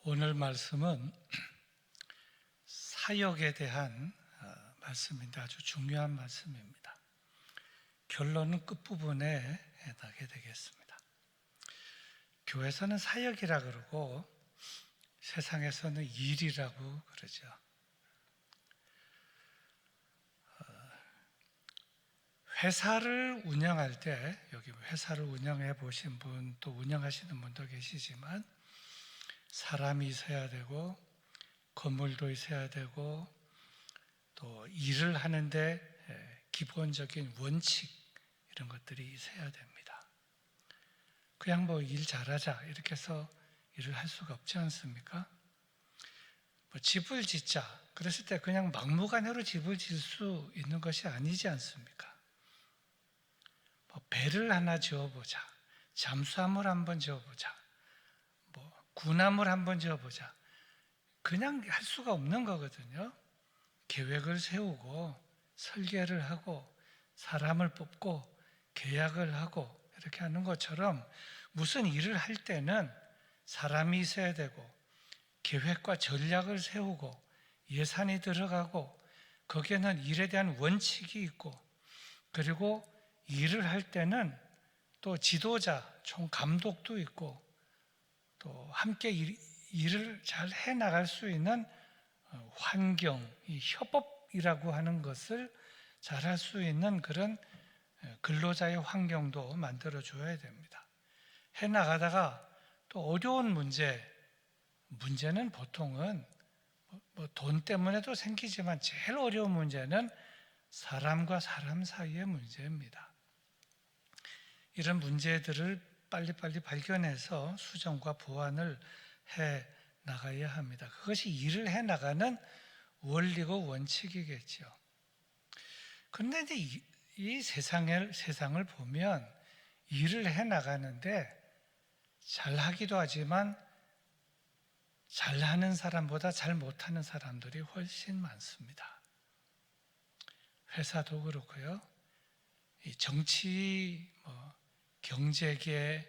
오늘 말씀은 사역에 대한 말씀인데 아주 중요한 말씀입니다. 결론은 끝부분에 나게 되겠습니다. 교회에서는 사역이라 그러고 세상에서는 일이라고 그러죠. 회사를 운영할 때, 여기 회사를 운영해 보신 분, 또 운영하시는 분도 계시지만 사람이 있어야 되고 건물도 있어야 되고 또 일을 하는데 기본적인 원칙 이런 것들이 있어야 됩니다. 그냥 뭐 일 잘하자 이렇게 해서 일을 할 수가 없지 않습니까? 뭐 집을 짓자 그랬을 때 그냥 막무가내로 집을 질 수 있는 것이 아니지 않습니까? 뭐 배를 하나 지어보자, 잠수함을 한번 지어보자, 뭐 군함을 한번 지어보자, 그냥 할 수가 없는 거거든요. 계획을 세우고 설계를 하고 사람을 뽑고 계약을 하고 이렇게 하는 것처럼 무슨 일을 할 때는 사람이 있어야 되고 계획과 전략을 세우고 예산이 들어가고 거기에는 일에 대한 원칙이 있고 그리고 일을 할 때는 또 지도자, 총감독도 있고 또 함께 일을 잘 해나갈 수 있는 환경, 이 협업이라고 하는 것을 잘 할 수 있는 그런 근로자의 환경도 만들어줘야 됩니다. 해나가다가 또 어려운 문제는 보통은 뭐 돈 때문에도 생기지만 제일 어려운 문제는 사람과 사람 사이의 문제입니다. 이런 문제들을 빨리빨리 발견해서 수정과 보완을 해 나가야 합니다. 그것이 일을 해 나가는 원리고 원칙이겠죠. 그런데 이제 이 세상을 보면 일을 해 나가는데 잘하기도 하지만 잘하는 사람보다 잘 못하는 사람들이 훨씬 많습니다. 회사도 그렇고요. 이 정치, 경제계,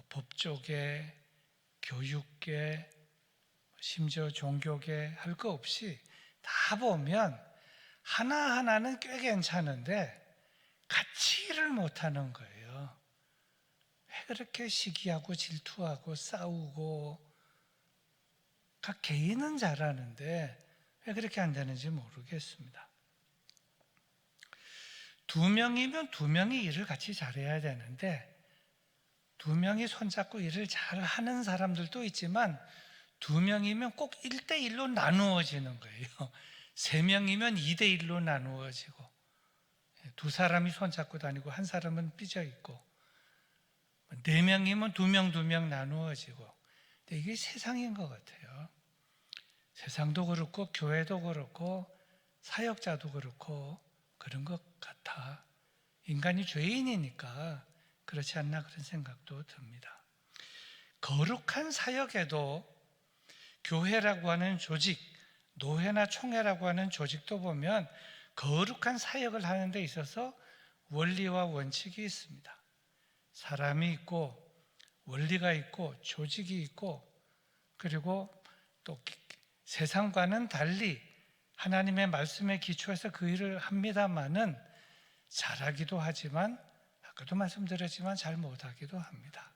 법조계, 교육계, 심지어 종교계 할 거 없이 다 보면 하나하나는 꽤 괜찮은데 같이 일을 못하는 거예요. 왜 그렇게 시기하고 질투하고 싸우고 각 개인은 잘하는데 왜 그렇게 안 되는지 모르겠습니다. 두 명이면 두 명이 일을 같이 잘해야 되는데 두 명이 손잡고 일을 잘하는 사람들도 있지만 두 명이면 꼭 1대1로 나누어지는 거예요. 세 명이면 2대1로 나누어지고 두 사람이 손잡고 다니고 한 사람은 삐져있고 네 명이면 두 명 나누어지고 근데 이게 세상인 것 같아요. 세상도 그렇고 교회도 그렇고 사역자도 그렇고 그런 것 같아. 인간이 죄인이니까 그렇지 않나 그런 생각도 듭니다. 거룩한 사역에도 교회라고 하는 조직, 노회나 총회라고 하는 조직도 보면 거룩한 사역을 하는 데 있어서 원리와 원칙이 있습니다. 사람이 있고 원리가 있고 조직이 있고 그리고 또 세상과는 달리 하나님의 말씀에 기초해서 그 일을 합니다마는 잘하기도 하지만 아까도 말씀드렸지만 잘 못하기도 합니다.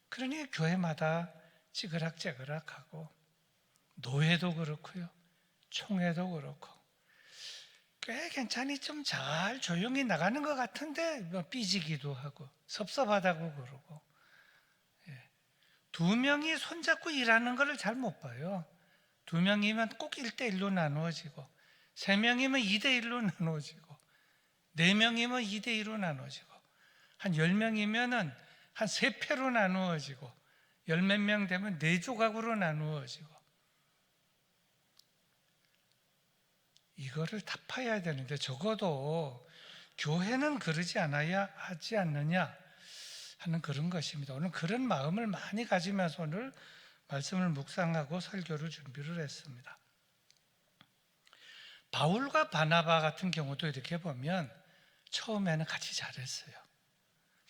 그러니 교회마다 찌그락찌그락하고 노회도 그렇고요. 총회도 그렇고 꽤 괜찮이 좀 잘 조용히 나가는 것 같은데 삐지기도 하고 섭섭하다고 그러고 두 명이 손잡고 일하는 것을 잘 못 봐요. 두 명이면 꼭 1대1로 나누어지고 세 명이면 2대1로 나누어지고 네 명이면 2대2로 나누어지고 한 10명이면 한 3패로 나누어지고 열 몇 명 되면 4조각으로 나누어지고 이거를 다 파야 되는데 적어도 교회는 그러지 않아야 하지 않느냐 하는 그런 것입니다. 오늘 그런 마음을 많이 가지면서 오늘 말씀을 묵상하고 설교를 준비를 했습니다. 바울과 바나바 같은 경우도 이렇게 보면 처음에는 같이 잘했어요.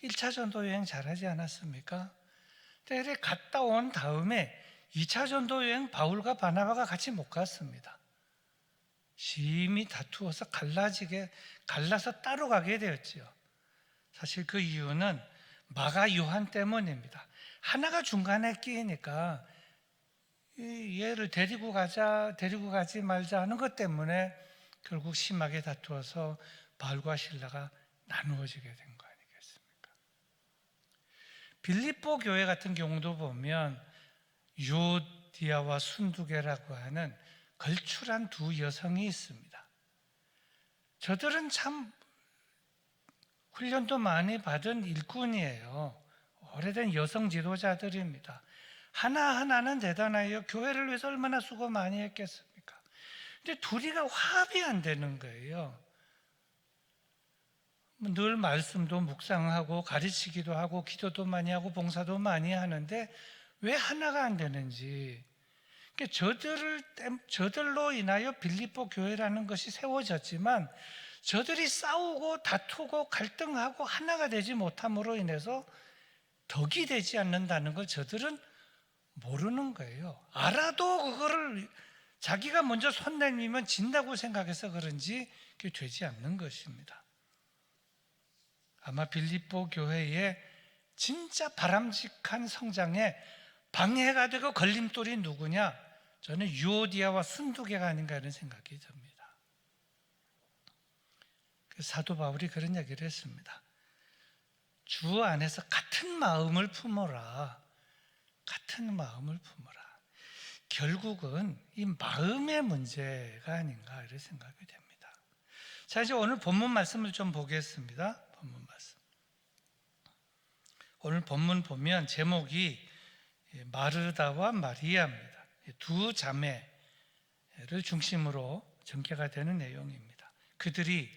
1차 전도 여행 잘하지 않았습니까? 근데 갔다 온 다음에 2차 전도 여행 바울과 바나바가 같이 못 갔습니다. 심히 다투어서 갈라서 따로 가게 되었지요. 사실 그 이유는 마가 요한 때문입니다. 하나가 중간에 끼니까 얘를 데리고 가지 말자 하는 것 때문에 결국 심하게 다투어서 바울과 실라가 나누어지게 된 거 아니겠습니까? 빌립보 교회 같은 경우도 보면 유오디아와 순두계라고 하는 걸출한 두 여성이 있습니다. 저들은 참 훈련도 많이 받은 일꾼이에요. 오래된 여성 지도자들입니다. 하나하나는 대단해요. 교회를 위해서 얼마나 수고 많이 했겠습니까? 근데 둘이가 화합이 안 되는 거예요. 늘 말씀도 묵상하고 가르치기도 하고 기도도 많이 하고 봉사도 많이 하는데 왜 하나가 안 되는지. 저들로 인하여 빌립보 교회라는 것이 세워졌지만 저들이 싸우고 다투고 갈등하고 하나가 되지 못함으로 인해서 덕이 되지 않는다는 걸 저들은 모르는 거예요. 알아도 그거를 자기가 먼저 손 내밀면 진다고 생각해서 그런지 그게 되지 않는 것입니다. 아마 빌립보 교회의 진짜 바람직한 성장에 방해가 되고 걸림돌이 누구냐? 저는 유오디아와 순두계가 아닌가 이런 생각이 듭니다. 사도 바울이 그런 얘기를 했습니다. 주 안에서 같은 마음을 품어라. 같은 마음을 품어라. 결국은 이 마음의 문제가 아닌가 이런 생각이 됩니다. 자, 이제 오늘 본문 말씀을 좀 보겠습니다. 본문 말씀. 오늘 본문 보면 제목이 마르다와 마리아입니다. 두 자매를 중심으로 전개가 되는 내용입니다. 그들이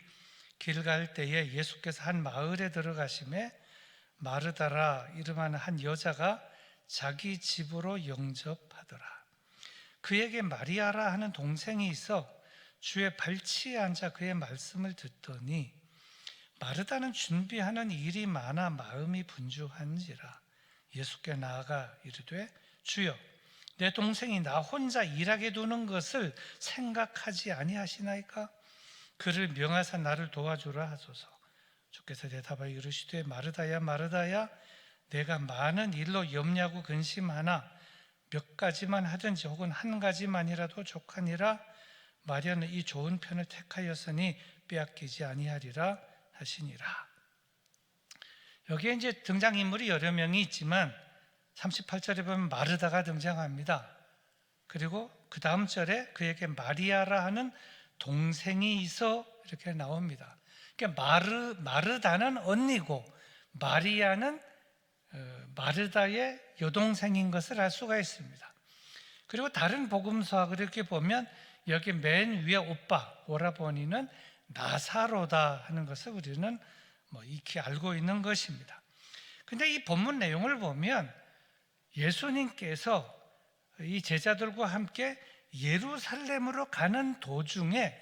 길 갈 때에 예수께서 한 마을에 들어가심에 마르다라 이름하는 한 여자가 자기 집으로 영접하더라. 그에게 마리아라 하는 동생이 있어 주의 발치에 앉아 그의 말씀을 듣더니 마르다는 준비하는 일이 많아 마음이 분주한지라 예수께 나아가 이르되 주여 내 동생이 나 혼자 일하게 두는 것을 생각하지 아니하시나이까? 그를 명하사 나를 도와주라 하소서. 주께서 대답하여 이르시되 마르다야 마르다야 내가 많은 일로 염려하고 근심하나 몇 가지만 하든지 혹은 한 가지만이라도 족하니라. 마리아는 이 좋은 편을 택하였으니 빼앗기지 아니하리라 하시니라. 여기에 이제 등장인물이 여러 명이 있지만 38절에 보면 마르다가 등장합니다. 그리고 그 다음 절에 그에게 마리아라 하는 동생이 있어 이렇게 나옵니다. 그러니까 마르다는 언니고 마리아는 마르다의 여동생인 것을 알 수가 있습니다. 그리고 다른 복음서와 그렇게 보면 여기 맨 위에 오라버니는 나사로다 하는 것을 우리는 익히 알고 있는 것입니다. 근데 이 본문 내용을 보면 예수님께서 이 제자들과 함께 예루살렘으로 가는 도중에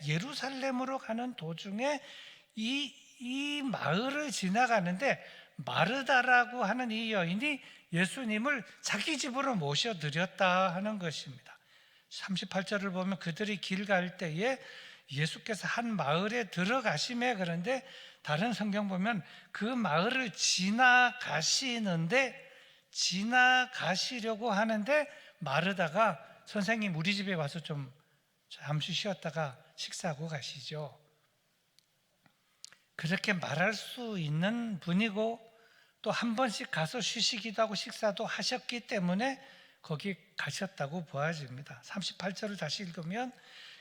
이 마을을 지나가는데 마르다라고 하는 이 여인이 예수님을 자기 집으로 모셔드렸다 하는 것입니다. 38절을 보면 그들이 길 갈 때에 예수께서 한 마을에 들어가시매, 그런데 다른 성경 보면 그 마을을 지나가시려고 하는데 마르다가 선생님 우리 집에 와서 좀 잠시 쉬었다가 식사하고 가시죠. 그렇게 말할 수 있는 분이고 또 한 번씩 가서 쉬시기도 하고 식사도 하셨기 때문에 거기 가셨다고 보아집니다. 38절을 다시 읽으면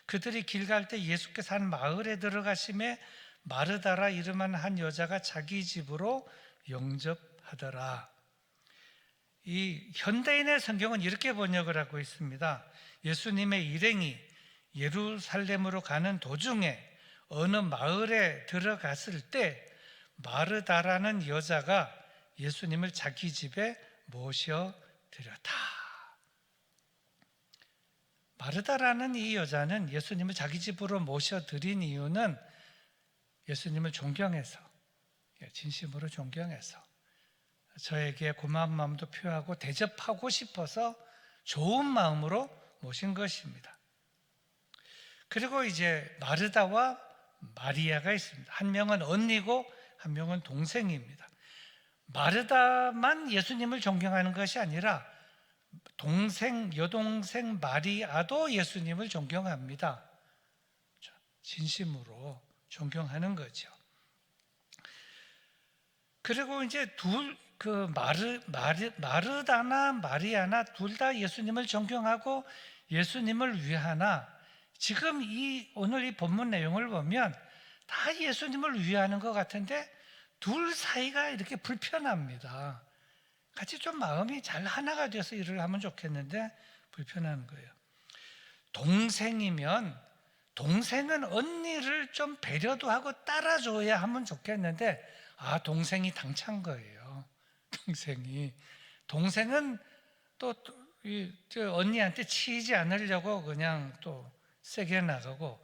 그들이 길 갈 때 예수께서 한 마을에 들어가심에 마르다라 이름한 한 여자가 자기 집으로 영접하더라. 이 현대인의 성경은 이렇게 번역을 하고 있습니다. 예수님의 일행이 예루살렘으로 가는 도중에 어느 마을에 들어갔을 때 마르다라는 여자가 예수님을 자기 집에 모셔드렸다. 마르다라는 이 여자는 예수님을 자기 집으로 모셔드린 이유는 예수님을 존경해서, 진심으로 존경해서 저에게 고마운 마음도 표하고 대접하고 싶어서 좋은 마음으로 모신 것입니다. 그리고 이제 마르다와 마리아가 있습니다. 한 명은 언니고 한 명은 동생입니다. 마르다만 예수님을 존경하는 것이 아니라 여동생 마리아도 예수님을 존경합니다. 진심으로 존경하는 거죠. 그리고 이제 마르다나 마리아나 둘 다 예수님을 존경하고 예수님을 위하나 지금 오늘 이 본문 내용을 보면 다 예수님을 위하는 것 같은데 둘 사이가 이렇게 불편합니다. 같이 좀 마음이 잘 하나가 돼서 일을 하면 좋겠는데 불편한 거예요. 동생은 언니를 좀 배려도 하고 따라줘야 하면 좋겠는데 동생이 당찬 거예요. 동생은 또 언니한테 치이지 않으려고 그냥 또 세게 나가고,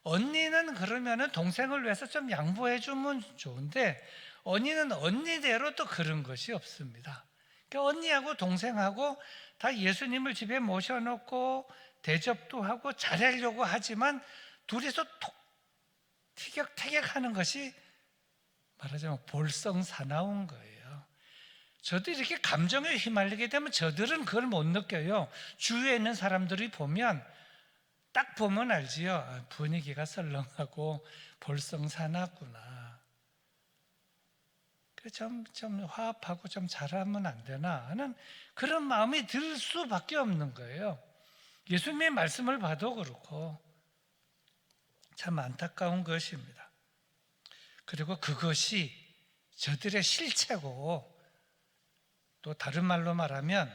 언니는 그러면은 동생을 위해서 좀 양보해 주면 좋은데 언니는 언니대로 또 그런 것이 없습니다. 그러니까 언니하고 동생하고 다 예수님을 집에 모셔놓고 대접도 하고 잘하려고 하지만 둘이서 티격태격하는 것이 말하자면 볼썽사나운 거예요. 저도 이렇게 감정에 휘말리게 되면 저들은 그걸 못 느껴요. 주위에 있는 사람들이 딱 보면 알지요. 분위기가 썰렁하고 볼썽사나구나. 좀 화합하고 좀 잘하면 안 되나 하는 그런 마음이 들 수밖에 없는 거예요. 예수님의 말씀을 봐도 그렇고 참 안타까운 것입니다. 그리고 그것이 저들의 실체고, 또 다른 말로 말하면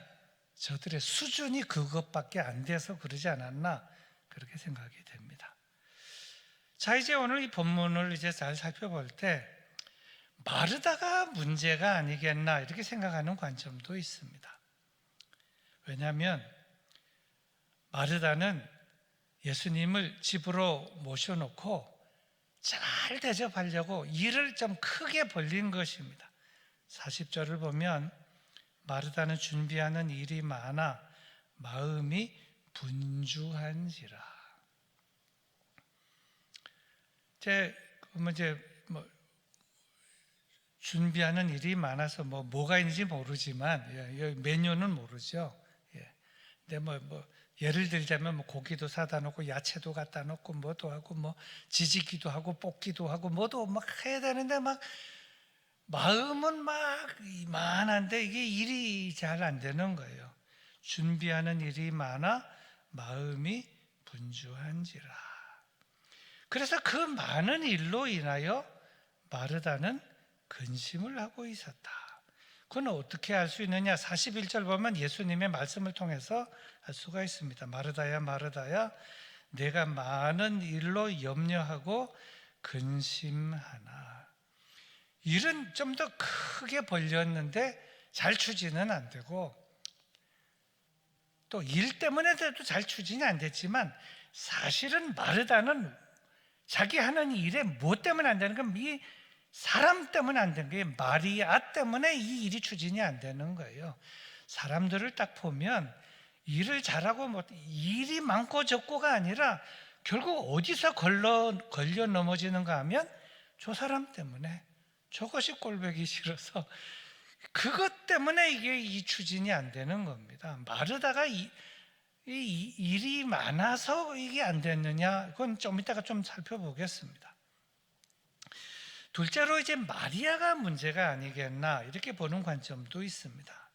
저들의 수준이 그것밖에 안 돼서 그러지 않았나, 그렇게 생각이 됩니다. 자, 이제 오늘 이 본문을 이제 잘 살펴볼 때 마르다가 문제가 아니겠나 이렇게 생각하는 관점도 있습니다. 왜냐하면 마르다는 예수님을 집으로 모셔놓고 잘 대접하려고 일을 좀 크게 벌린 것입니다. 40절을 보면 마르다는 준비하는 일이 많아 마음이 분주한지라. 준비하는 일이 많아서 뭐가 있는지 모르지만 메뉴는 모르죠. 근데 예를 들자면 고기도 사다 놓고 야채도 갖다 놓고 뭐도 하고 지지기도 하고 볶기도 하고 뭐도 해야 되는데 마음은 이만한데 이게 일이 잘 안 되는 거예요. 준비하는 일이 많아 마음이 분주한지라. 그래서 그 많은 일로 인하여 마르다는 근심을 하고 있었다. 그건 어떻게 알 수 있느냐? 41절 보면 예수님의 말씀을 통해서 알 수가 있습니다. 마르다야 마르다야 내가 많은 일로 염려하고 근심하나. 일은 좀 더 크게 벌렸는데 잘 추진은 안 되고, 또 일 때문에도 잘 추진이 안 됐지만 사실은 마르다는 자기 하는 일에 뭐 때문에 안 되는 건 이 사람 때문에 안 되는 거예요. 마리아 때문에 이 일이 추진이 안 되는 거예요. 사람들을 딱 보면 일을 잘하고 일이 많고 적고가 아니라 결국 어디서 걸려 넘어지는가 하면 저 사람 때문에, 저것이 꼴보기 싫어서 그것 때문에 이게 이 추진이 안 되는 겁니다. 마르다가 이 일이 많아서 이게 안 됐느냐? 그건 좀 이따가 좀 살펴보겠습니다. 둘째로 이제 마리아가 문제가 아니겠나 이렇게 보는 관점도 있습니다.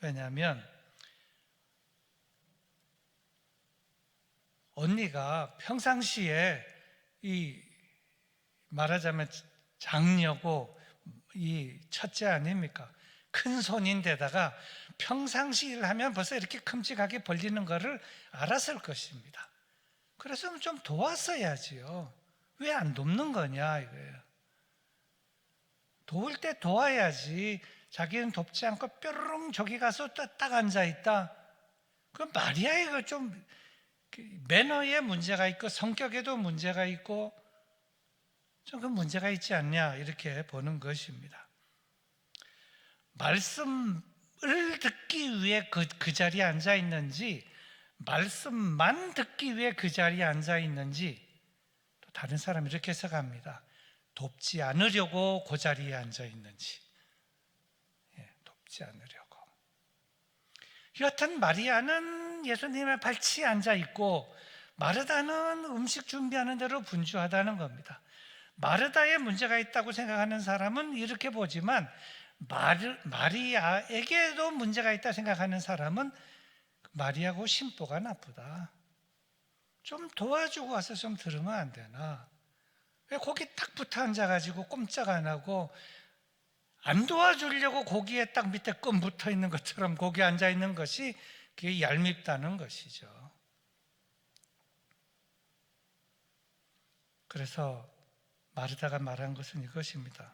왜냐하면 언니가 평상시에 말하자면 장녀고 이 첫째 아닙니까? 큰 손인데다가 평상시 일 하면 벌써 이렇게 큼직하게 벌리는 것을 알았을 것입니다. 그래서 좀 도왔어야지요. 왜 안 돕는 거냐 이거예요. 도울 때 도와야지. 자기는 돕지 않고 뾰로롱 저기 가서 딱 앉아있다. 그럼 마리아의 좀 매너에 문제가 있고 성격에도 문제가 있고 좀 그 문제가 있지 않냐 이렇게 보는 것입니다. 말씀 듣기 위해 그 자리에 앉아 있는지, 말씀만 듣기 위해 그 자리에 앉아 있는지, 또 다른 사람이 이렇게 해석합니다. 돕지 않으려고 그 자리에 앉아 있는지, 돕지 않으려고. 여하튼 마리아는 예수님의 발치에 앉아 있고 마르다는 음식 준비하는 대로 분주하다는 겁니다. 마르다에 문제가 있다고 생각하는 사람은 이렇게 보지만 마리아에게도 문제가 있다 생각하는 사람은 마리아고 심보가 나쁘다. 좀 도와주고 와서 좀 들으면 안 되나? 왜 거기 딱 붙어 앉아가지고 꼼짝 안 하고 안 도와주려고 고기에 딱 밑에 끈 붙어 있는 것처럼 거기 앉아 있는 것이 그게 얄밉다는 것이죠. 그래서 마르다가 말한 것은 이것입니다.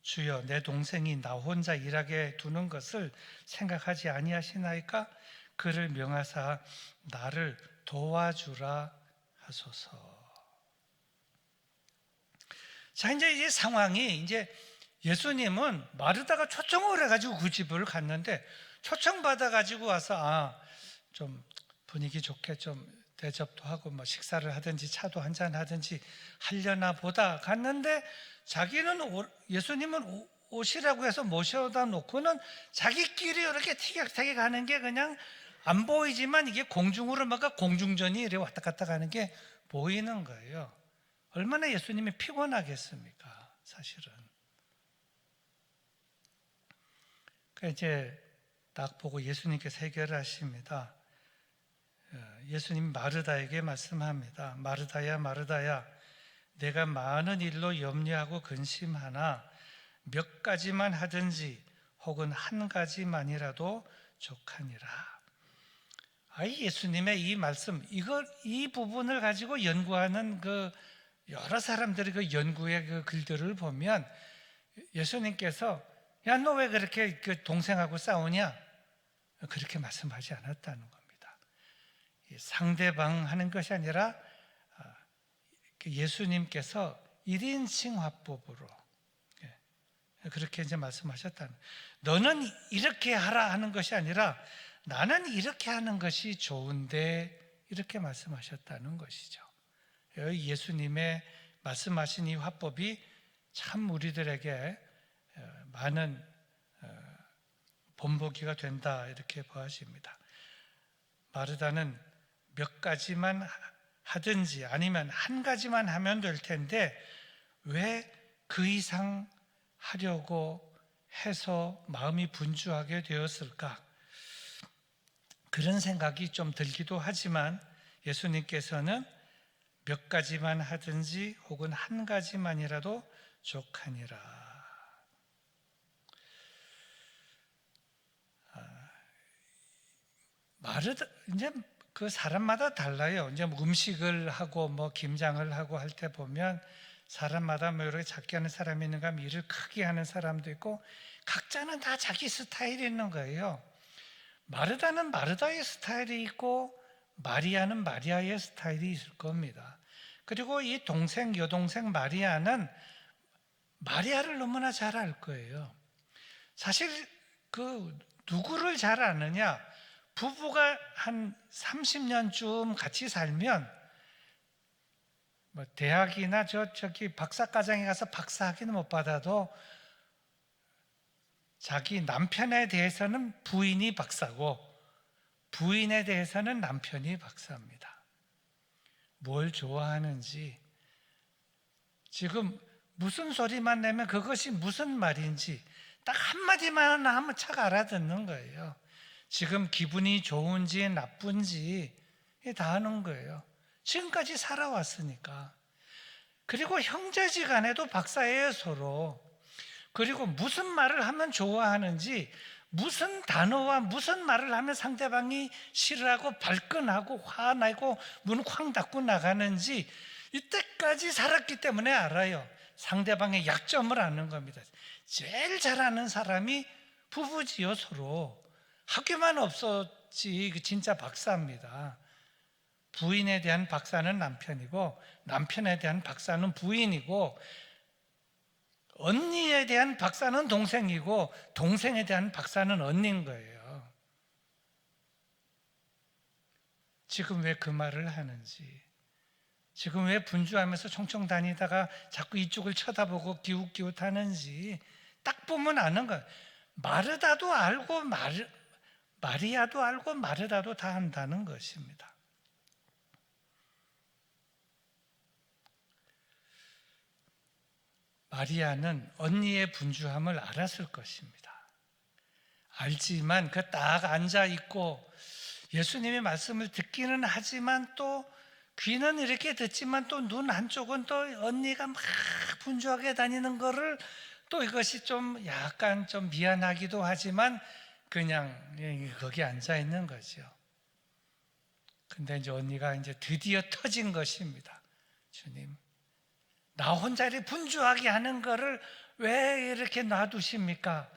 주여, 내 동생이 나 혼자 일하게 두는 것을 생각하지 아니하시나이까? 그를 명하사 나를 도와주라 하소서. 자, 이제 이 상황이 이제 예수님은 마르다가 초청을 해가지고 그 집을 갔는데 초청받아가지고 와서 좀 분위기 좋게 좀 대접도 하고 뭐 식사를 하든지 차도 한잔 하든지 하려나 보다 갔는데 자기는 예수님은 오시라고 해서 모셔다 놓고는 자기끼리 이렇게 티격태격 하는 게 그냥 안 보이지만 이게 공중으로 막 공중전이 이렇게 왔다 갔다 가는 게 보이는 거예요. 얼마나 예수님이 피곤하겠습니까, 사실은. 이제 딱 보고 예수님께서 해결을 하십니다. 예수님 마르다에게 말씀합니다. 마르다야, 마르다야, 내가 많은 일로 염려하고 근심하나 몇 가지만 하든지 혹은 한 가지만이라도 족하니라. 예수님의 이 말씀, 이 부분을 가지고 연구하는 그 여러 사람들의 그 연구의 그 글들을 보면 예수님께서 야, 너 왜 그렇게 그 동생하고 싸우냐? 그렇게 말씀하지 않았다는 겁니다. 상대방 하는 것이 아니라 예수님께서 1인칭 화법으로 그렇게 이제 말씀하셨다는. 너는 이렇게 하라 하는 것이 아니라 나는 이렇게 하는 것이 좋은데 이렇게 말씀하셨다는 것이죠. 예수님의 말씀하신 이 화법이 참 우리들에게 많은 본보기가 된다 이렇게 보아집니다. 마르다는 몇 가지만 하든지 아니면 한 가지만 하면 될 텐데 왜 그 이상 하려고 해서 마음이 분주하게 되었을까? 그런 생각이 좀 들기도 하지만 예수님께서는 몇 가지만 하든지 혹은 한 가지만이라도 족하니라. 마르다 이제 그 사람마다 달라요. 이제 음식을 하고 뭐 김장을 하고 할 때 보면 사람마다 뭐 이렇게 작게 하는 사람이 있는가, 일을 크게 하는 사람도 있고 각자는 다 자기 스타일이 있는 거예요. 마르다는 마르다의 스타일이 있고 마리아는 마리아의 스타일이 있을 겁니다. 그리고 이 여동생 마리아는 마리아를 너무나 잘 알 거예요. 사실 그 누구를 잘 아느냐? 부부가 한 30년쯤 같이 살면 뭐 대학이나 저기 박사과정에 가서 박사학위는 못 받아도 자기 남편에 대해서는 부인이 박사고 부인에 대해서는 남편이 박사입니다. 뭘 좋아하는지, 지금 무슨 소리만 내면 그것이 무슨 말인지 딱 한마디만 하면 착 알아듣는 거예요. 지금 기분이 좋은지 나쁜지 다 아는 거예요. 지금까지 살아왔으니까. 그리고 형제지간에도 박사예요, 서로. 그리고 무슨 말을 하면 좋아하는지, 무슨 단어와 무슨 말을 하면 상대방이 싫어하고 발끈하고 화나고 문 쾅 닫고 나가는지 이때까지 살았기 때문에 알아요. 상대방의 약점을 아는 겁니다. 제일 잘 아는 사람이 부부지요, 서로. 학교만 없었지 진짜 박사입니다. 부인에 대한 박사는 남편이고 남편에 대한 박사는 부인이고 언니에 대한 박사는 동생이고 동생에 대한 박사는 언니인 거예요. 지금 왜 그 말을 하는지, 지금 왜 분주하면서 총총 다니다가 자꾸 이쪽을 쳐다보고 기웃기웃하는지 딱 보면 아는 거예요. 마르다도 알고 마리아도 알고 마르다도 다 안다는 것입니다. 마리아는 언니의 분주함을 알았을 것입니다. 알지만 그 딱 앉아 있고 예수님의 말씀을 듣기는 하지만 또 귀는 이렇게 듣지만 또 눈 한쪽은 또 언니가 막 분주하게 다니는 거를 또 이것이 좀 약간 좀 미안하기도 하지만 그냥 거기 앉아 있는 거죠. 근데 이제 언니가 이제 드디어 터진 것입니다. 주님, 나 혼자 이렇게 분주하게 하는 거를 왜 이렇게 놔두십니까?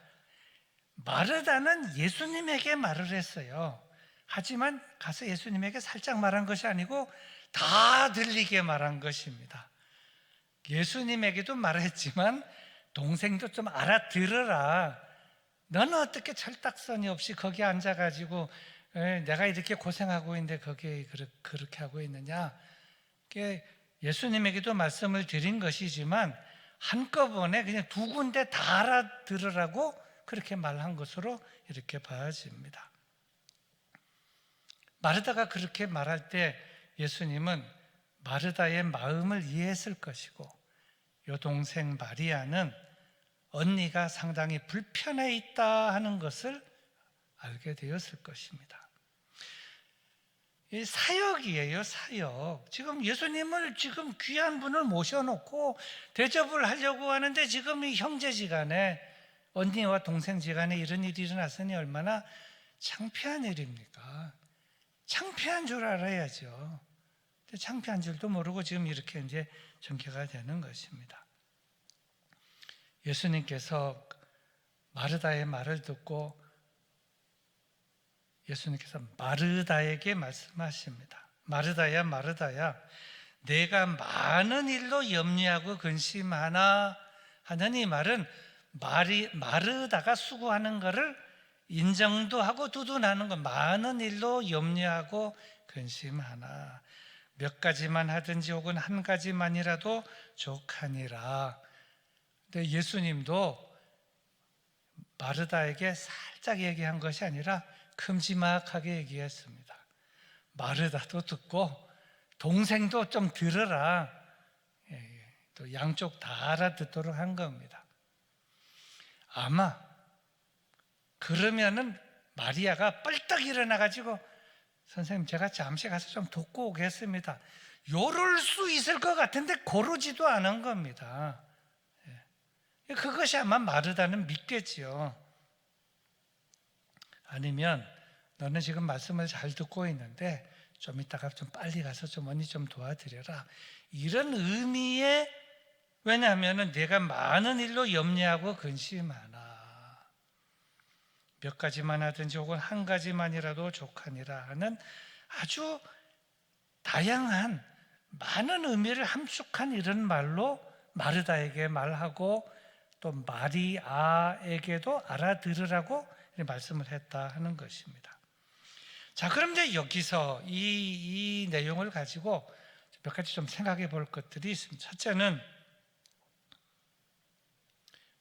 마르다는 예수님에게 말을 했어요. 하지만 가서 예수님에게 살짝 말한 것이 아니고 다 들리게 말한 것입니다. 예수님에게도 말했지만 동생도 좀 알아들으라. 너는 어떻게 철딱서니 없이 거기 앉아가지고 내가 이렇게 고생하고 있는데 거기에 그렇게 하고 있느냐. 예수님에게도 말씀을 드린 것이지만 한꺼번에 그냥 두 군데 다 알아들으라고 그렇게 말한 것으로 이렇게 봐집니다. 마르다가 그렇게 말할 때 예수님은 마르다의 마음을 이해했을 것이고 여동생 마리아는 언니가 상당히 불편해 있다 하는 것을 알게 되었을 것입니다. 이 사역이에요, 사역. 지금 예수님을 지금 귀한 분을 모셔놓고 대접을 하려고 하는데 지금 이 형제지간에 언니와 동생지간에 이런 일이 일어났으니 얼마나 창피한 일입니까? 창피한 줄 알아야죠. 근데 창피한 줄도 모르고 지금 이렇게 이제 전개가 되는 것입니다. 예수님께서 마르다의 말을 듣고 예수님께서 마르다에게 말씀하십니다. 마르다야, 마르다야, 내가 많은 일로 염려하고 근심하나 하는 이 말은 마르다가 수고하는 것을 인정도 하고 두둔하는 것. 많은 일로 염려하고 근심하나 몇 가지만 하든지 혹은 한 가지만이라도 족하니라. 근데 예수님도 마르다에게 살짝 얘기한 것이 아니라 큼지막하게 얘기했습니다. 마르다도 듣고 동생도 좀 들으라. 또 양쪽 다 알아듣도록 한 겁니다. 아마 그러면은 마리아가 뻘떡 일어나가지고 선생님 제가 잠시 가서 좀 돕고 오겠습니다. 요럴 수 있을 것 같은데 고르지도 않은 겁니다. 그것이 아마 마르다는 믿겠지요. 아니면 너는 지금 말씀을 잘 듣고 있는데 좀 이따가 좀 빨리 가서 좀 언니 좀 도와드려라. 이런 의미의, 왜냐하면 내가 많은 일로 염려하고 근심하나 몇 가지만 하든지 혹은 한 가지만이라도 족하니라 하는 아주 다양한 많은 의미를 함축한 이런 말로 마르다에게 말하고 또 마리아에게도 알아들으라고 말씀을 했다 하는 것입니다. 자, 그런데 여기서 이 내용을 가지고 몇 가지 좀 생각해 볼 것들이 있습니다. 첫째는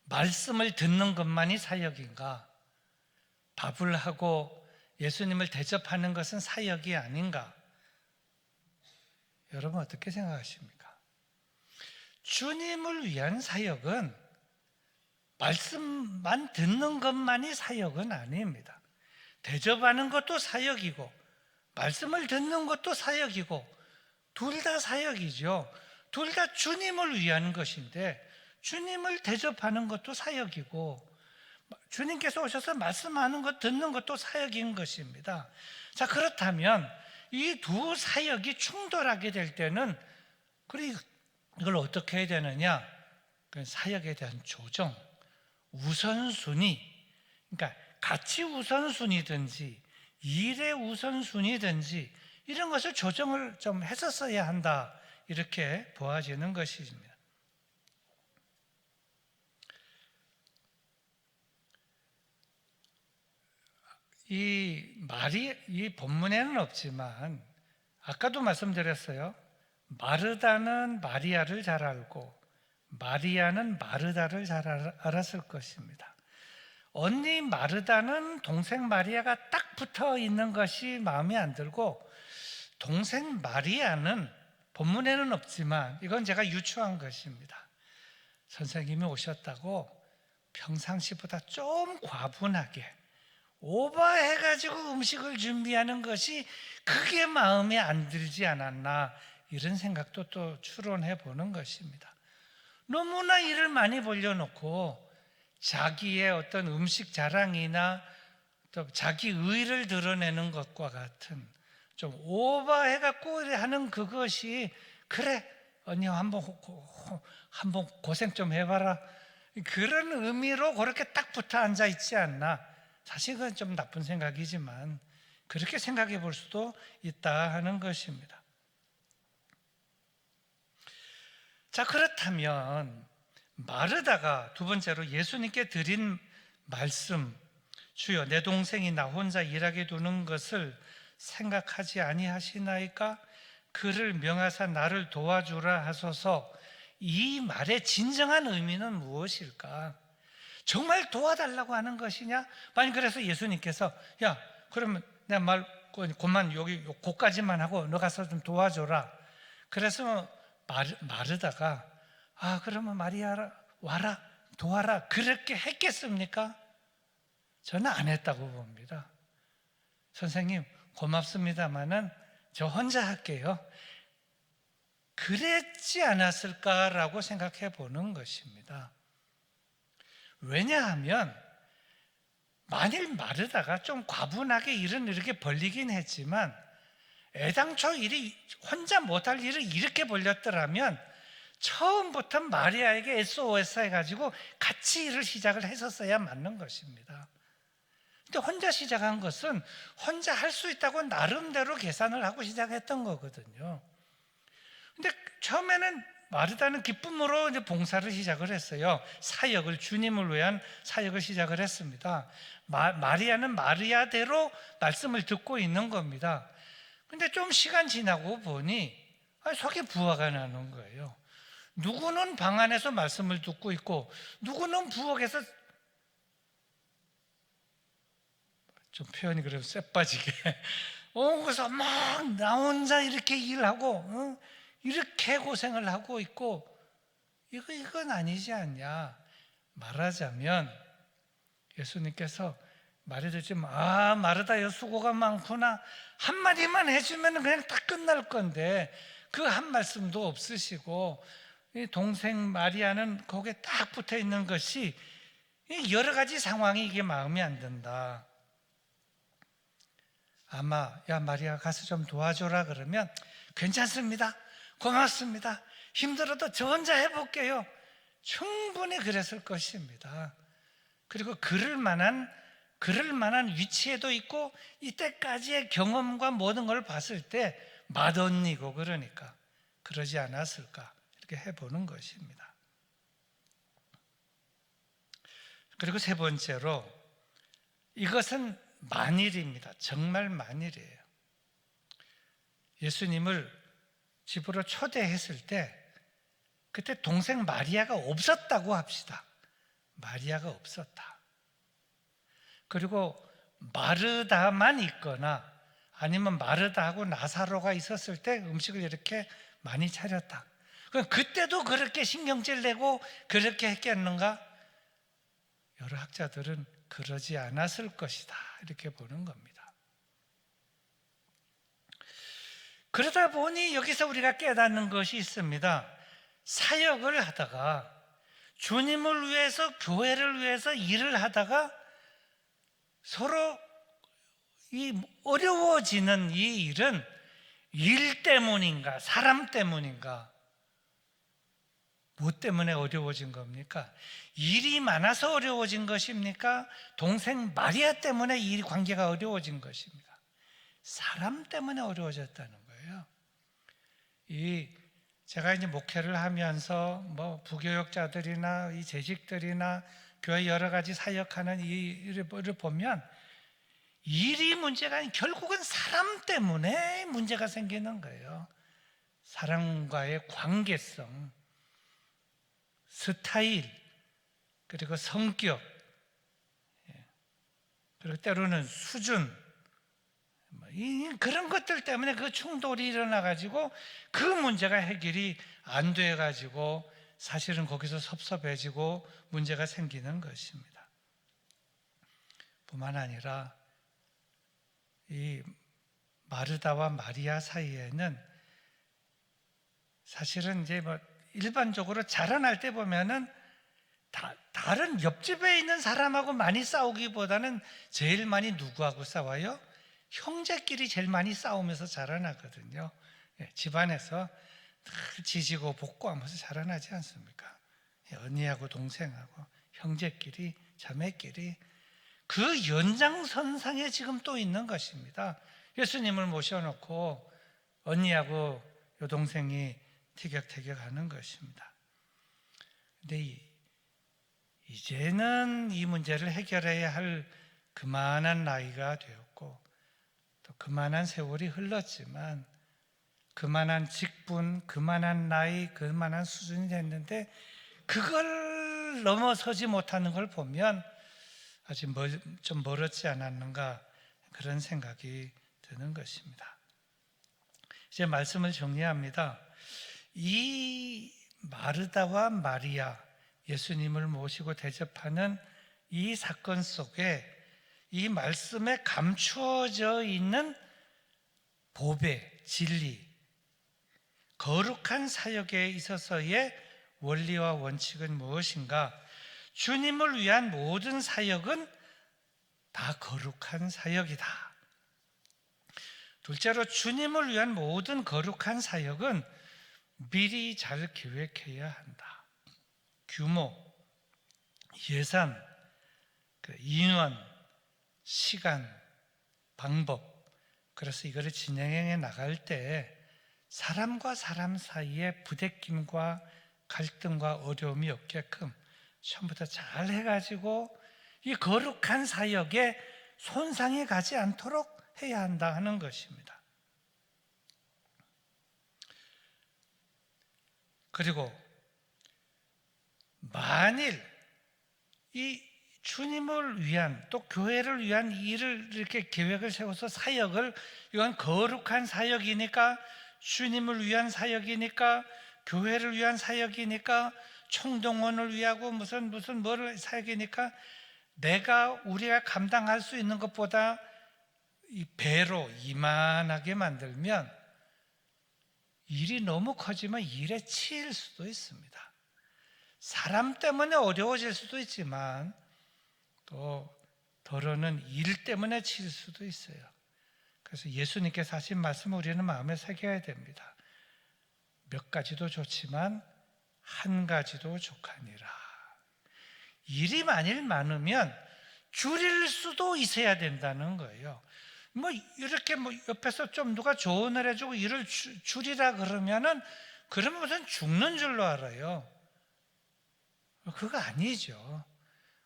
말씀을 듣는 것만이 사역인가? 밥을 하고 예수님을 대접하는 것은 사역이 아닌가? 여러분 어떻게 생각하십니까? 주님을 위한 사역은 말씀만 듣는 것만이 사역은 아닙니다. 대접하는 것도 사역이고 말씀을 듣는 것도 사역이고 둘 다 사역이죠. 둘 다 주님을 위한 것인데 주님을 대접하는 것도 사역이고 주님께서 오셔서 말씀하는 것, 듣는 것도 사역인 것입니다. 자, 그렇다면 이 두 사역이 충돌하게 될 때는 이걸 어떻게 해야 되느냐? 사역에 대한 조정, 우선순위, 그러니까 가치 우선순위든지 일의 우선순위든지 이런 것을 조정을 좀 했었어야 한다, 이렇게 보아지는 것입니다. 이 본문에는 없지만 아까도 말씀드렸어요. 마르다는 마리아를 잘 알고 마리아는 마르다를 잘 알았을 것입니다. 언니 마르다는 동생 마리아가 딱 붙어 있는 것이 마음에 안 들고, 동생 마리아는 본문에는 없지만 이건 제가 유추한 것입니다. 선생님이 오셨다고 평상시보다 좀 과분하게 오버해가지고 음식을 준비하는 것이 그게 마음에 안 들지 않았나, 이런 생각도 또 추론해 보는 것입니다. 너무나 일을 많이 벌려놓고 자기의 어떤 음식 자랑이나 또 자기 의를 드러내는 것과 같은 좀 오버해갖고 하는 그것이, 그래 언니 한번 고생 좀 해봐라, 그런 의미로 그렇게 딱 붙어 앉아 있지 않나. 사실 그건 좀 나쁜 생각이지만 그렇게 생각해 볼 수도 있다 하는 것입니다. 자, 그렇다면 마르다가 두 번째로 예수님께 드린 말씀, 주여 내 동생이 나 혼자 일하게 두는 것을 생각하지 아니하시나이까? 그를 명하사 나를 도와주라 하소서. 이 말의 진정한 의미는 무엇일까? 정말 도와달라고 하는 것이냐? 만약 그래서 예수님께서 야 그러면 내 말 그만 여기 고까지만 하고 너 가서 좀 도와줘라, 그래서 마르다가 그러면 마리아 와라 도와라 그렇게 했겠습니까? 저는 안 했다고 봅니다. 선생님 고맙습니다마는 저 혼자 할게요, 그랬지 않았을까라고 생각해 보는 것입니다. 왜냐하면 만일 마르다가 좀 과분하게 일은 이렇게 벌리긴 했지만 애당초 일이 혼자 못할 일을 이렇게 벌렸더라면 처음부터 마리아에게 SOS 해가지고 같이 일을 시작을 했었어야 맞는 것입니다. 근데 혼자 시작한 것은 혼자 할 수 있다고 나름대로 계산을 하고 시작했던 거거든요. 근데 처음에는 마르다는 기쁨으로 이제 봉사를 시작을 했어요. 사역을, 주님을 위한 사역을 시작을 했습니다. 마리아는 마리아대로 말씀을 듣고 있는 겁니다. 근데 좀 시간 지나고 보니 속에 부화가 나는 거예요. 누구는 방 안에서 말씀을 듣고 있고 누구는 부엌에서, 좀 표현이 그래도 쎄 빠지게 그래서 막 나 혼자 이렇게 일하고 이렇게 고생을 하고 있고, 이건 아니지 않냐. 말하자면 예수님께서 말해주지 마르다여 수고가 많구나 한마디만 해주면 그냥 딱 끝날 건데 그 한 말씀도 없으시고, 동생 마리아는 거기에 딱 붙어 있는 것이 여러 가지 상황이 이게 마음에 안 든다. 아마 야 마리아 가서 좀 도와줘라 그러면 괜찮습니다, 고맙습니다, 힘들어도 저 혼자 해볼게요, 충분히 그랬을 것입니다. 그리고 그럴 만한 위치에도 있고 이때까지의 경험과 모든 걸 봤을 때 맏언니고, 그러니까 그러지 않았을까 이렇게 해보는 것입니다. 그리고 세 번째로 이것은 만일입니다. 정말 만일이에요. 예수님을 집으로 초대했을 때 그때 동생 마리아가 없었다고 합시다. 마리아가 없었다. 그리고 마르다만 있거나 아니면 마르다하고 나사로가 있었을 때 음식을 이렇게 많이 차렸다. 그럼 그때도 그렇게 신경질 내고 그렇게 했겠는가? 여러 학자들은 그러지 않았을 것이다 이렇게 보는 겁니다. 그러다 보니 여기서 우리가 깨닫는 것이 있습니다. 사역을 하다가 주님을 위해서, 교회를 위해서 일을 하다가 서로 이 어려워지는 이 일은 일 때문인가 사람 때문인가? 뭐 때문에 어려워진 겁니까? 일이 많아서 어려워진 것입니까? 동생 마리아 때문에 이 관계가 어려워진 것입니다. 사람 때문에 어려워졌다는 거예요. 제가 이제 목회를 하면서 뭐 부교역자들이나 이 재직들이나 교회 여러 가지 사역하는 이 일을 보면 일이 문제가 아닌 결국은 사람 때문에 문제가 생기는 거예요. 사람과의 관계성, 스타일, 그리고 성격, 그리고 때로는 수준, 그런 것들 때문에 그 충돌이 일어나가지고 그 문제가 해결이 안 돼가지고 사실은 거기서 섭섭해지고 문제가 생기는 것입니다. 뿐만 아니라 이 마르다와 마리아 사이에는 사실은 이제 뭐 일반적으로 자라날 때 보면은 다른 옆집에 있는 사람하고 많이 싸우기보다는 제일 많이 누구하고 싸워요? 형제끼리 제일 많이 싸우면서 자라나거든요. 집안에서 지지고 볶고하면서 자라나지 않습니까? 언니하고 동생하고 형제끼리, 자매끼리 그 연장선상에 지금 또 있는 것입니다. 예수님을 모셔놓고 언니하고 여동생이 티격태격하는 것입니다. 근데 이제는 이 문제를 해결해야 할 그만한 나이가 되었고 또 그만한 세월이 흘렀지만 그만한 직분, 그만한 나이, 그만한 수준이 됐는데 그걸 넘어서지 못하는 걸 보면 아직 좀 멀었지 않았는가 그런 생각이 드는 것입니다. 이제 말씀을 정리합니다. 이 마르다와 마리아, 예수님을 모시고 대접하는 이 사건 속에 이 말씀에 감추어져 있는 보배, 진리, 거룩한 사역에 있어서의 원리와 원칙은 무엇인가? 주님을 위한 모든 사역은 다 거룩한 사역이다. 둘째로 주님을 위한 모든 거룩한 사역은 미리 잘 계획해야 한다. 규모, 예산, 인원, 시간, 방법. 그래서 이거를 진행해 나갈 때 사람과 사람 사이에 부대낌과 갈등과 어려움이 없게끔 처음부터 잘 해가지고 이 거룩한 사역에 손상이 가지 않도록 해야 한다 하는 것입니다. 그리고 만일 이 주님을 위한 또 교회를 위한 일을 이렇게 계획을 세워서 사역을 이건 거룩한 사역이니까 주님을 위한 사역이니까 교회를 위한 사역이니까 총동원을 위하고 무슨 뭐를 사역이니까 우리가 감당할 수 있는 것보다 이 배로 이만하게 만들면 일이 너무 커지면 일에 치일 수도 있습니다. 사람 때문에 어려워질 수도 있지만 또 더러는 일 때문에 치일 수도 있어요. 그래서 예수님께서 하신 말씀을 우리는 마음에 새겨야 됩니다. 몇 가지도 좋지만 한 가지도 족하니라. 일이 만일 많으면 줄일 수도 있어야 된다는 거예요. 이렇게 옆에서 좀 누가 조언을 해주고 일을 줄이라 그러면은 그러면 무슨 죽는 줄로 알아요. 그거 아니죠.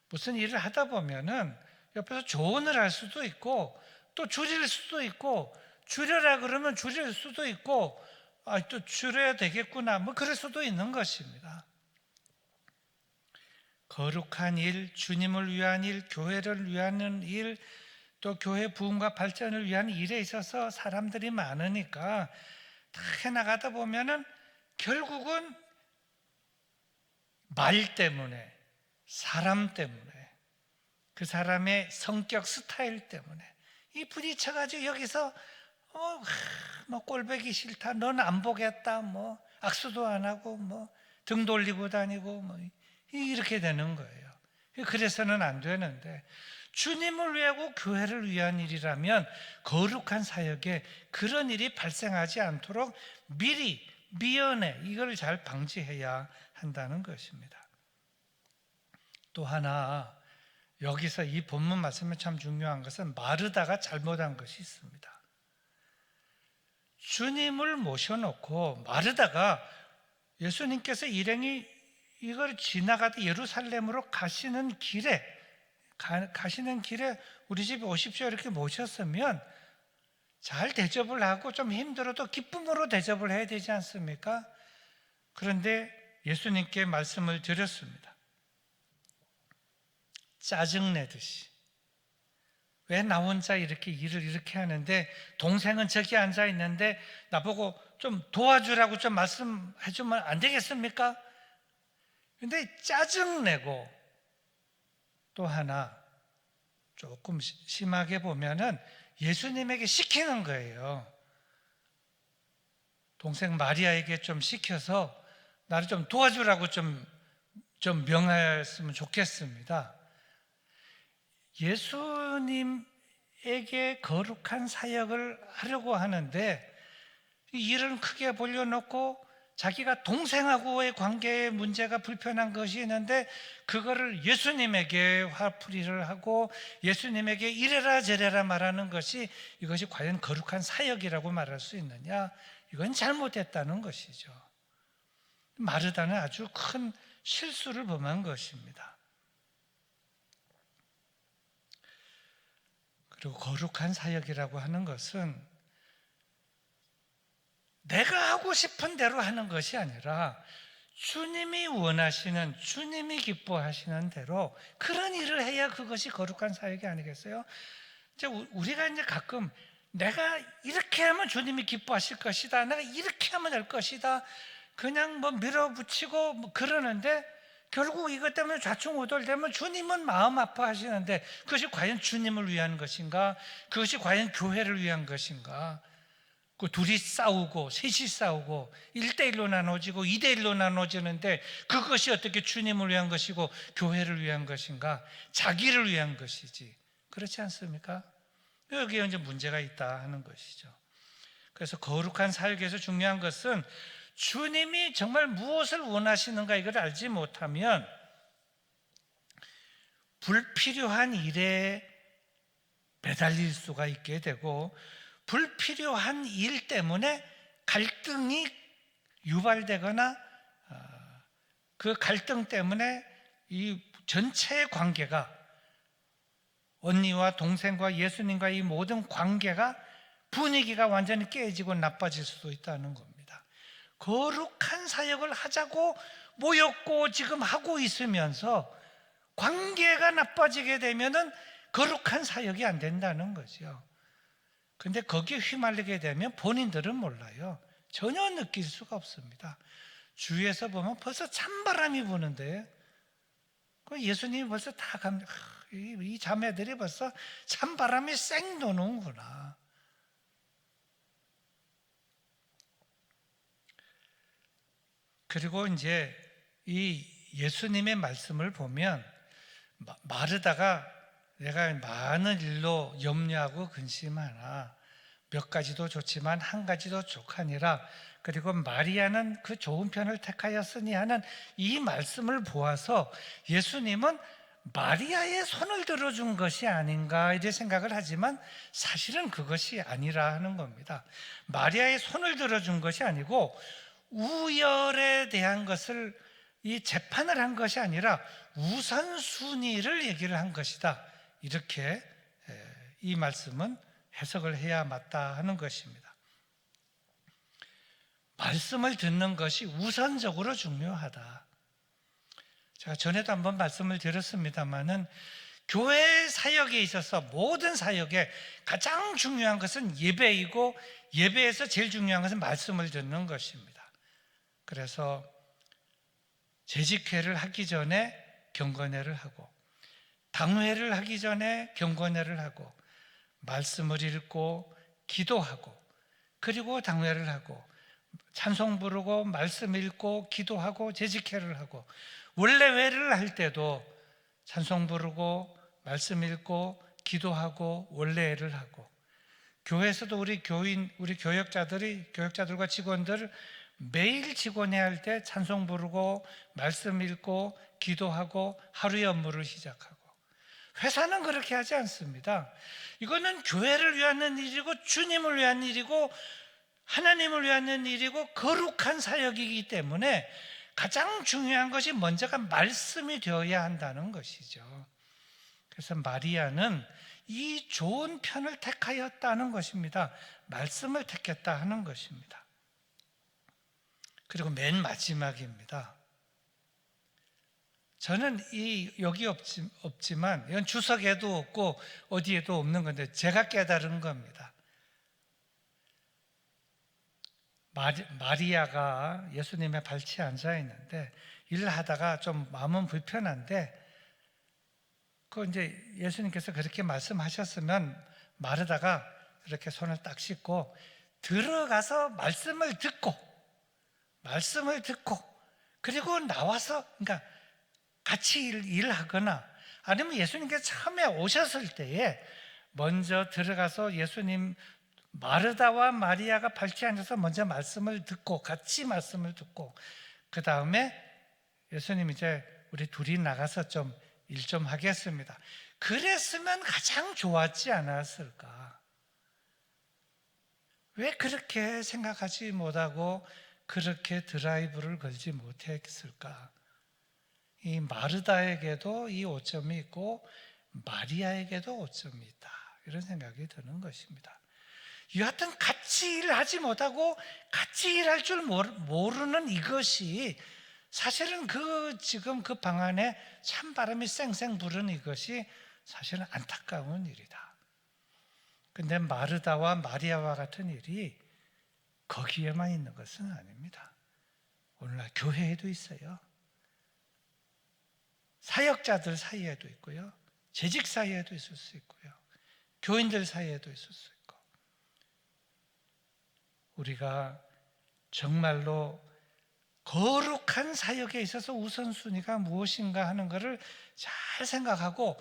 무슨 일을 하다 보면은 옆에서 조언을 할 수도 있고 또 줄일 수도 있고 줄여라 그러면 줄일 수도 있고 또 줄여야 되겠구나 그럴 수도 있는 것입니다. 거룩한 일, 주님을 위한 일, 교회를 위한 일, 또 교회 부흥과 발전을 위한 일에 있어서 사람들이 많으니까 다 해나가다 보면은 결국은 말 때문에, 사람 때문에, 그 사람의 성격 스타일 때문에 이 부딪혀가지고 여기서 꼴보기 싫다, 넌 안 보겠다, 악수도 안 하고 등 돌리고 다니고 이렇게 되는 거예요. 그래서는 안 되는데 주님을 위하고 교회를 위한 일이라면 거룩한 사역에 그런 일이 발생하지 않도록 미연에 이걸 잘 방지해야 한다는 것입니다. 또 하나 여기서 이 본문 말씀에 참 중요한 것은 마르다가 잘못한 것이 있습니다. 주님을 모셔놓고 마르다가 예수님께서 일행이 이걸 지나가다 예루살렘으로 가시는 길에 가시는 길에 우리 집에 오십시오 이렇게 모셨으면 잘 대접을 하고 좀 힘들어도 기쁨으로 대접을 해야 되지 않습니까? 그런데 예수님께 말씀을 드렸습니다. 짜증내듯이. 왜 나 혼자 이렇게 일을 이렇게 하는데 동생은 저기 앉아 있는데 나보고 좀 도와주라고 좀 말씀해 주면 안 되겠습니까? 근데 짜증내고 또 하나 조금 심하게 보면은 예수님에게 시키는 거예요. 동생 마리아에게 좀 시켜서 나를 좀 도와주라고 좀 명하였으면 좋겠습니다. 예수님에게 거룩한 사역을 하려고 하는데 일을 크게 벌려놓고 자기가 동생하고의 관계에 문제가 불편한 것이 있는데 그거를 예수님에게 화풀이를 하고 예수님에게 이래라 저래라 말하는 것이 이것이 과연 거룩한 사역이라고 말할 수 있느냐? 이건 잘못됐다는 것이죠. 마르다는 아주 큰 실수를 범한 것입니다. 그리고 거룩한 사역이라고 하는 것은 내가 하고 싶은 대로 하는 것이 아니라 주님이 원하시는, 주님이 기뻐하시는 대로 그런 일을 해야 그것이 거룩한 사역이 아니겠어요? 이제 우리가 이제 가끔 내가 이렇게 하면 주님이 기뻐하실 것이다, 내가 이렇게 하면 될 것이다, 그냥 뭐 밀어붙이고 뭐 그러는데 결국 이것 때문에 좌충우돌되면 주님은 마음 아파하시는데 그것이 과연 주님을 위한 것인가? 그것이 과연 교회를 위한 것인가? 그 둘이 싸우고 셋이 싸우고 1대1로 나눠지고 2대1로 나눠지는데 그것이 어떻게 주님을 위한 것이고 교회를 위한 것인가? 자기를 위한 것이지. 그렇지 않습니까? 여기에 이제 문제가 있다 하는 것이죠. 그래서 거룩한 사역에서 중요한 것은 주님이 정말 무엇을 원하시는가 이걸 알지 못하면 불필요한 일에 매달릴 수가 있게 되고 불필요한 일 때문에 갈등이 유발되거나 그 갈등 때문에 이 전체의 관계가 언니와 동생과 예수님과 이 모든 관계가 분위기가 완전히 깨지고 나빠질 수도 있다는 겁니다. 거룩한 사역을 하자고 모였고 지금 하고 있으면서 관계가 나빠지게 되면은 거룩한 사역이 안 된다는 거죠. 근데 거기에 휘말리게 되면 본인들은 몰라요. 전혀 느낄 수가 없습니다. 주위에서 보면 벌써 찬바람이 부는데 예수님이 벌써 다 이 자매들이 벌써 찬바람이 쌩 도는구나. 그리고 이제 이 예수님의 말씀을 보면 마르다가 내가 많은 일로 염려하고 근심하나 몇 가지도 좋지만 한 가지도 족하니라. 그리고 마리아는 그 좋은 편을 택하였으니 하는 이 말씀을 보아서 예수님은 마리아의 손을 들어준 것이 아닌가 이렇게 생각을 하지만 사실은 그것이 아니라 하는 겁니다. 마리아의 손을 들어준 것이 아니고 우열에 대한 것을 이 재판을 한 것이 아니라 우선순위를 얘기를 한 것이다. 이렇게 이 말씀은 해석을 해야 맞다 하는 것입니다. 말씀을 듣는 것이 우선적으로 중요하다. 제가 전에도 한번 말씀을 드렸습니다마는 교회 사역에 있어서 모든 사역에 가장 중요한 것은 예배이고 예배에서 제일 중요한 것은 말씀을 듣는 것입니다. 그래서 재직회를 하기 전에 경건회를 하고 당회를 하기 전에 경건회를 하고 말씀을 읽고 기도하고 그리고 당회를 하고 찬송 부르고 말씀 읽고 기도하고 재직회를 하고 원래회를 할 때도 찬송 부르고 말씀 읽고 기도하고 원래회를 하고 교회에서도 우리 교역자들과 직원들 매일 직원회 할 때 찬송 부르고 말씀 읽고 기도하고 하루의 업무를 시작하고 회사는 그렇게 하지 않습니다. 이거는 교회를 위한 일이고 주님을 위한 일이고 하나님을 위한 일이고 거룩한 사역이기 때문에 가장 중요한 것이 먼저가 말씀이 되어야 한다는 것이죠. 그래서 마리아는 이 좋은 편을 택하였다는 것입니다. 말씀을 택했다 하는 것입니다. 그리고 맨 마지막입니다. 저는 여기 없지만 이건 주석에도 없고 어디에도 없는 건데 제가 깨달은 겁니다. 마리아가 예수님의 발치에 앉아 있는데 일을 하다가 좀 마음은 불편한데 이제 예수님께서 그렇게 말씀하셨으면 마르다가 이렇게 손을 딱 씻고 들어가서 말씀을 듣고 그리고 나와서 그러니까 같이 일하거나 아니면 예수님께서 처음에 오셨을 때에 먼저 들어가서 예수님 마르다와 마리아가 발치에 앉아서 먼저 말씀을 듣고 같이 말씀을 듣고 그 다음에 예수님 이제 우리 둘이 나가서 좀 일 좀 하겠습니다. 그랬으면 가장 좋았지 않았을까? 왜 그렇게 생각하지 못하고 그렇게 드라이브를 걸지 못했을까? 이 마르다에게도 이 오점이 있고 마리아에게도 오점이 있다. 이런 생각이 드는 것입니다. 여하튼 같이 일하지 못하고 같이 일할 줄 모르는 이것이 사실은 지금 그 방 안에 찬바람이 쌩쌩 부는 이것이 사실은 안타까운 일이다. 근데 마르다와 마리아와 같은 일이 거기에만 있는 것은 아닙니다. 오늘날 교회에도 있어요. 사역자들 사이에도 있고요. 재직 사이에도 있을 수 있고요. 교인들 사이에도 있을 수 있고. 우리가 정말로 거룩한 사역에 있어서 우선순위가 무엇인가 하는 것을 잘 생각하고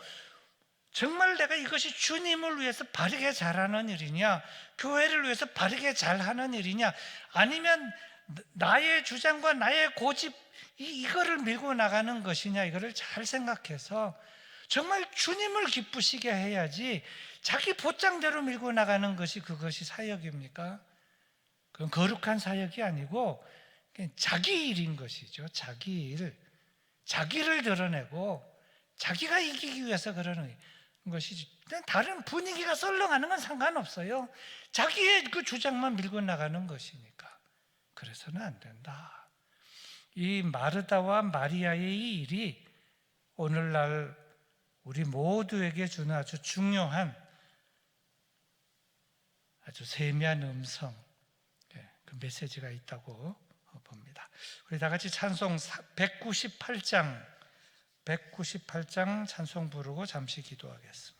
정말 내가 이것이 주님을 위해서 바르게 잘하는 일이냐, 교회를 위해서 바르게 잘하는 일이냐, 아니면 나의 주장과 나의 고집 이거를 밀고 나가는 것이냐, 이거를 잘 생각해서 정말 주님을 기쁘시게 해야지 자기 보장대로 밀고 나가는 것이 그것이 사역입니까? 그건 거룩한 사역이 아니고 자기 일인 것이죠. 자기 일. 자기를 드러내고 자기가 이기기 위해서 그러는 것이지. 다른 분위기가 썰렁하는 건 상관없어요. 자기의 그 주장만 밀고 나가는 것이니까. 그래서는 안 된다. 이 마르다와 마리아의 이 일이 오늘날 우리 모두에게 주는 아주 중요한 아주 세미한 음성, 그 메시지가 있다고 봅니다. 우리 다 같이 찬송 198장 찬송 부르고 잠시 기도하겠습니다.